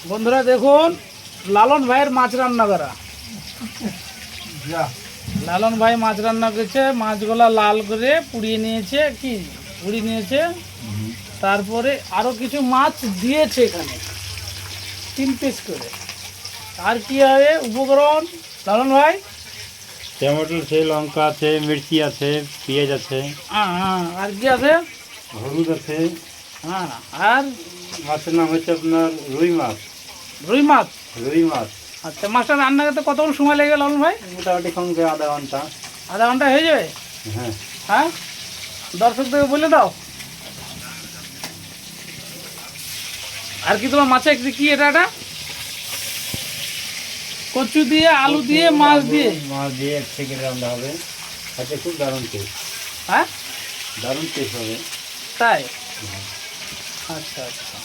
বন্ধুরা দেখুন লালন ভাইয়ের মাছ রান্না করা। লালন ভাই মাছ রান্না করেছে, মাছগুলা লাল করে পুড়িয়ে নিয়েছে, পুড়িয়ে নিয়েছে। তারপরে আরো কিছু মাছ দিয়েছে এখানে 3 পিস করে। আর কি হবে উপকরণ লালন ভাই? টমেটো আছে, লঙ্কা আছে, মির্চি আছে, পেঁয়াজ আছে। আর কি আছে? হলুদ আছে। আর মাছের নাম হচ্ছে আপনার রুই মাছ। রুই মাছ। রুই মাছ। আচ্ছা, মাছটা রান্না করতে কতক্ষণ সময় লেগে লালন ভাই? মোটামুটি কমকে আধা ঘন্টা। আধা ঘন্টা হয়ে যাবে? হ্যাঁ। হ্যাঁ, দর্শকদেরকে বলে দাও। আর কি তোমার মাছে কি এটা কচু দিয়ে, আলু দিয়ে, মাছ দিয়ে থেকে রান্না হবে। আচ্ছা, খুব দারুণ টেস্ট। হ্যাঁ, দারুণ টেস্ট হবে। তাই? আচ্ছা আচ্ছা।